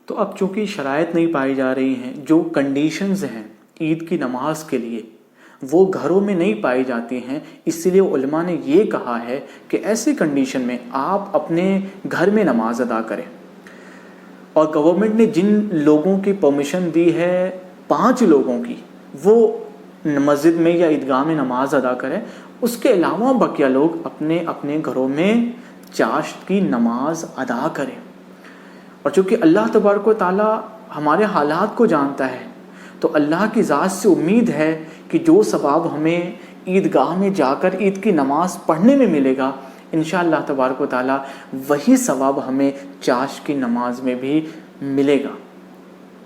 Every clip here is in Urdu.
تو اب چونکہ شرائط نہیں پائی جا رہی ہیں، جو کنڈیشنز ہیں عید کی نماز کے لیے وہ گھروں میں نہیں پائی جاتی ہیں، اس لیے علماء نے یہ کہا ہے کہ ایسی کنڈیشن میں آپ اپنے گھر میں نماز ادا کریں۔ اور گورنمنٹ نے جن لوگوں کی پرمیشن دی ہے 5 لوگوں کی، وہ مسجد میں یا عیدگاہ میں نماز ادا کریں، اس کے علاوہ بقیہ لوگ اپنے اپنے گھروں میں چاشت کی نماز ادا کریں۔ اور چونکہ اللہ تبارک و تعالیٰ ہمارے حالات کو جانتا ہے، تو اللہ کی ذات سے امید ہے کہ جو ثواب ہمیں عیدگاہ میں جا کر عید کی نماز پڑھنے میں ملے گا، انشاءاللہ تبارک و تعالیٰ وہی ثواب ہمیں چاشت کی نماز میں بھی ملے گا۔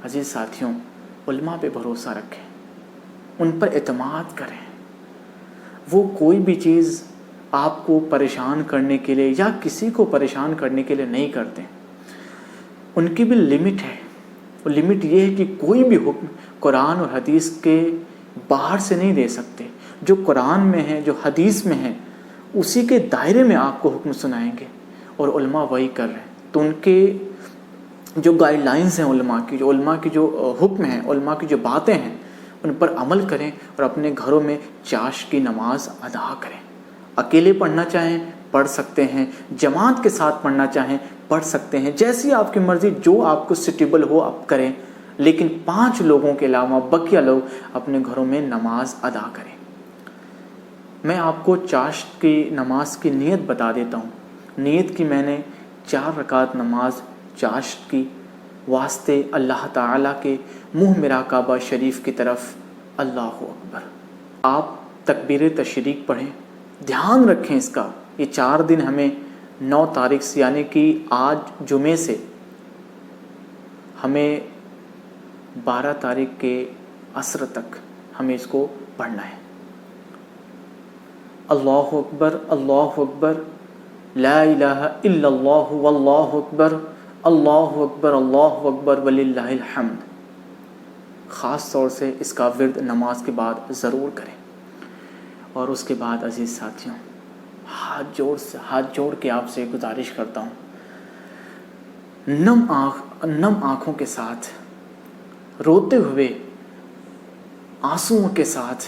عزیز ساتھیوں، علماء پہ بھروسہ رکھیں، ان پر اعتماد کریں۔ وہ کوئی بھی چیز آپ کو پریشان کرنے کے لیے یا کسی کو پریشان کرنے کے لیے نہیں کرتے۔ ان کی بھی لمٹ ہے، وہ لمٹ یہ ہے کہ کوئی بھی حکم قرآن اور حدیث کے باہر سے نہیں دے سکتے۔ جو قرآن میں ہے، جو حدیث میں ہے، اسی کے دائرے میں آپ کو حکم سنائیں گے، اور علماء وہی کر رہے ہیں۔ تو ان کے جو گائیڈ لائنز ہیں علماء کی جو حکم ہیں، علماء کی جو باتیں ہیں، ان پر عمل کریں اور اپنے گھروں میں چاشت کی نماز ادا کریں۔ اکیلے پڑھنا چاہیں پڑھ سکتے ہیں، جماعت کے ساتھ پڑھنا چاہیں پڑھ سکتے ہیں، جیسی آپ کی مرضی، جو آپ کو سٹیبل ہو آپ کریں، لیکن 5 لوگوں کے علاوہ بقیہ لوگ اپنے گھروں میں نماز ادا کریں۔ میں آپ کو چاشت کی نماز کی نیت بتا دیتا ہوں۔ نیت کی میں نے 4 رکعت نماز چاشت کی، واسطے اللہ تعالیٰ کے، منہ میرا کعبہ شریف کی طرف، اللہ اکبر۔ آپ تکبیر تشریق پڑھیں، دھیان رکھیں اس کا۔ یہ 4 دن ہمیں 9 تاریخ سے، یعنی کہ آج جمعے سے ہمیں 12 تاریخ کے عصر تک ہمیں اس کو پڑھنا ہے۔ اللہ اکبر، اللہ اکبر، لا الہ الا اللہ واللہ اکبر، اللہ اکبر، اللہ اکبر وللہ الحمد۔ خاص طور سے اس کا ورد نماز کے بعد ضرور کریں۔ اور اس کے بعد عزیز ساتھیوں، ہاتھ جوڑ کے آپ سے گزارش کرتا ہوں، نم آنکھوں کے ساتھ، روتے ہوئے آنسوؤں کے ساتھ،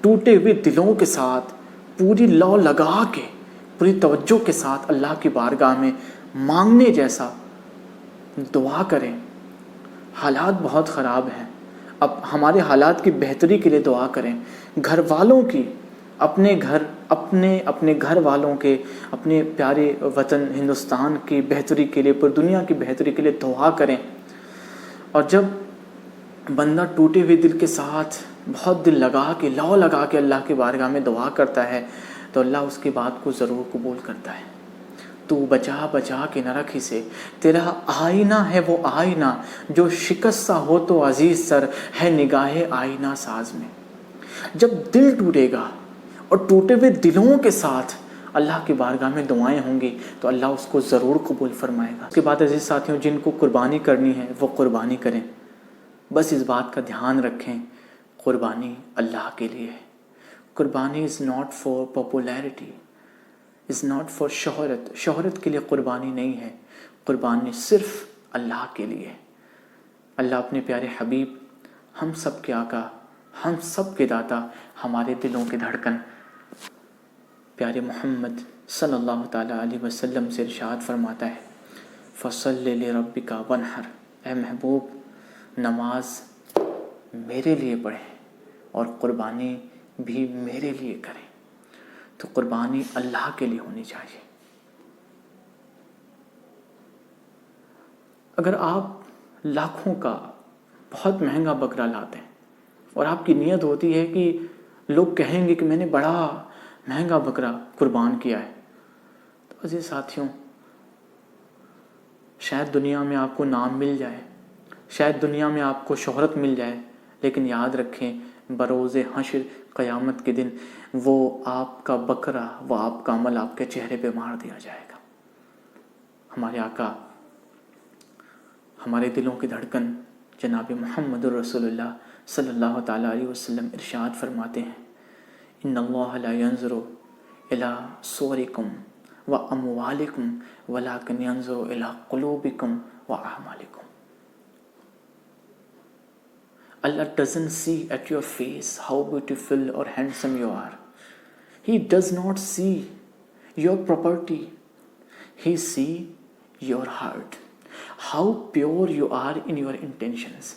ٹوٹے ہوئے دلوں کے ساتھ، پوری لو لگا کے، پوری توجہ کے ساتھ اللہ کی بارگاہ میں مانگنے جیسا دعا کریں۔ حالات بہت خراب ہیں، اب ہمارے حالات کی بہتری کے لیے دعا کریں، گھر والوں کی، اپنے گھر والوں کے، اپنے پیارے وطن ہندوستان کی بہتری کے لیے، پوری دنیا کی بہتری کے لیے دعا کریں۔ اور جب بندہ ٹوٹے ہوئے دل کے ساتھ بہت دل لگا کے، لو لگا کے اللہ کی بارگاہ میں دعا کرتا ہے، تو اللہ اس کی بات کو ضرور قبول کرتا ہے۔ تو بچا کے نہ رکھی سے، تیرا آئینہ ہے وہ آئینہ، جو شکستہ ہو تو عزیز سر ہے نگاہ آئینہ ساز میں۔ جب دل ٹوٹے گا اور ٹوٹے ہوئے دلوں کے ساتھ اللہ کی بارگاہ میں دعائیں ہوں گی، تو اللہ اس کو ضرور قبول فرمائے گا۔ اس کے بعد عزیز ساتھیوں، جن کو قربانی کرنی ہے وہ قربانی کریں۔ بس اس بات کا دھیان رکھیں، قربانی اللہ کے لیے ہے۔ قربانی is not for popularity, is not for شہرت کے لیے قربانی نہیں ہے، قربانی صرف اللہ کے لیے۔ اللہ اپنے پیارے حبیب، ہم سب کے آقا، ہم سب کے داتا، ہمارے دلوں کے دھڑکن، پیارے محمد صلی اللہ تعالیٰ علیہ وسلم سے ارشاد فرماتا ہے، فَصَلِّ لِرَبِّكَ وَانْحَرْ، اے محبوب نماز میرے لیے پڑھیں اور قربانی بھی میرے لیے کریں۔ تو قربانی اللہ کے لیے ہونی چاہیے۔ اگر آپ لاکھوں کا بہت مہنگا بکرا لاتے ہیں اور آپ کی نیت ہوتی ہے کہ لوگ کہیں گے کہ میں نے بڑا مہنگا بکرا قربان کیا ہے، تو عزیز ساتھیوں، شاید دنیا میں آپ کو نام مل جائے، شاید دنیا میں آپ کو شہرت مل جائے، لیکن یاد رکھیں بروز حشر قیامت کے دن وہ آپ کا بکرا، وہ آپ کا عمل آپ کے چہرے پہ مار دیا جائے گا۔ ہمارے آقا، ہمارے دلوں کی دھڑکن جناب محمد رسول اللہ صلی اللہ تعالیٰ علیہ وسلم ارشاد فرماتے ہیں، ان اللہ لا ينظر الى صورکم واموالکم ولکن ينظر الى قلوبکم واعمالکم۔ Allah doesn't see at your face how beautiful or handsome you are. He does not see your property. He see your heart. How pure you are in your intentions.